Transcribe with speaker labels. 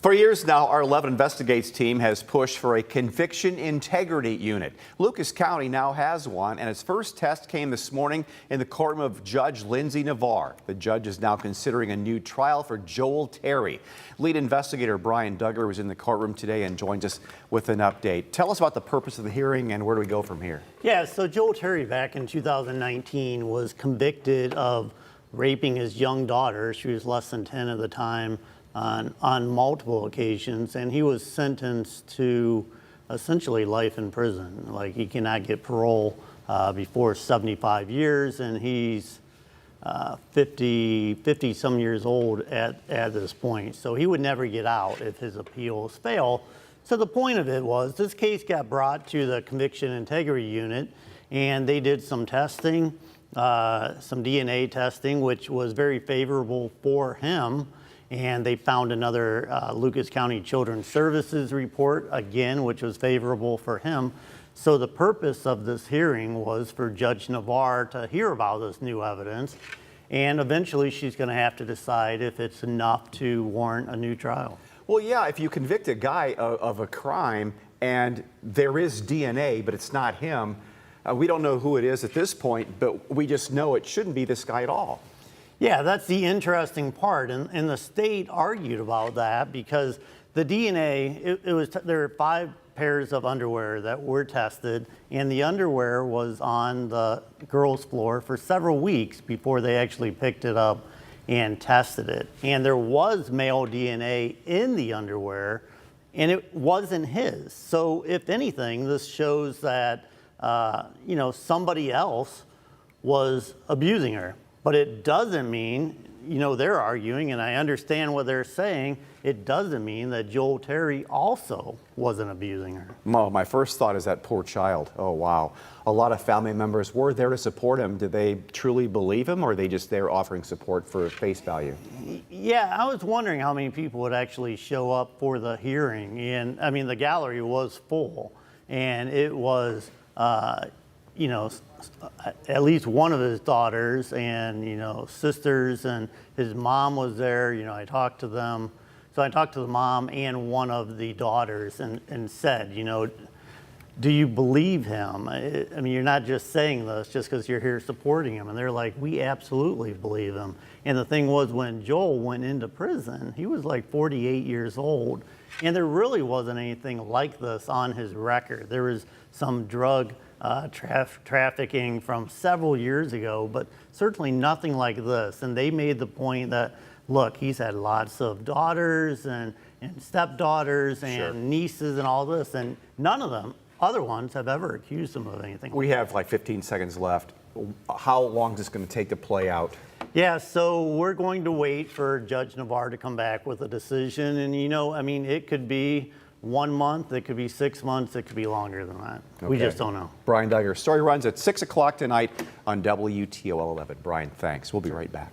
Speaker 1: For years now, our 11 Investigates team has pushed for a conviction integrity unit. Lucas County now has one, and its first test came this morning in the courtroom of Judge Lindsay Navarre. The judge is now considering a new trial for Joel Terry. Lead investigator Brian Duggar was in the courtroom today and joins us with an update. Tell us about the purpose of the hearing and where do we go from here?
Speaker 2: Yeah, so Joel Terry back in 2019 was convicted of raping his young daughter. She was less than 10 at the time. On multiple occasions, and he was sentenced to essentially life in prison. Like, he cannot get parole before 75 years, and he's 50 some years old at this point. So he would never get out if his appeals fail. So the point of it was this case got brought to the conviction integrity unit, and they did some testing, some DNA testing, which was very favorable for him. And they found another Lucas County Children's Services report, again, which was favorable for him. So the purpose of this hearing was for Judge Navarre to hear about this new evidence, and eventually she's going to have to decide if it's enough to warrant a new trial.
Speaker 1: Well, yeah, if you convict a guy of a crime and there is DNA, but it's not him, we don't know who it is at this point, but we just know it shouldn't be this guy at all.
Speaker 2: Yeah, that's the interesting part, and the state argued about that because the DNA, there were 5 pairs of underwear that were tested, and the underwear was on the girls' floor for several weeks before they actually picked it up and tested it. And there was male DNA in the underwear, and it wasn't his. So if anything, this shows that somebody else was abusing her. But it doesn't mean, they're arguing, and I understand what they're saying, it doesn't mean that Joel Terry also wasn't abusing her.
Speaker 1: Well, my first thought is that poor child. Oh, wow. A lot of family members were there to support him. Did they truly believe him, or are they just there offering support for face value?
Speaker 2: Yeah, I was wondering how many people would actually show up for the hearing. And, I mean, the gallery was full, and it was, at least one of his daughters and, sisters, and his mom was there. I talked to them. So I talked to the mom and one of the daughters and said, do you believe him? I mean, you're not just saying this just because you're here supporting him. And they're like, we absolutely believe him. And the thing was, when Joel went into prison, he was like 48 years old. And there really wasn't anything like this on his record. There was some drug trafficking from several years ago, but certainly nothing like this. And they made the point that, look, he's had lots of daughters and stepdaughters and nieces and all this, and none of them, other ones, have ever accused him of anything.
Speaker 1: We have like 15 seconds left. How long is this going to take to play out?
Speaker 2: Yeah, so we're going to wait for Judge Navarre to come back with a decision. And, it could be 1 month, it could be 6 months, it could be longer than that. Okay. We just don't know.
Speaker 1: Brian Duggar, story runs at 6 o'clock tonight on WTOL 11. Brian, thanks. We'll be right back.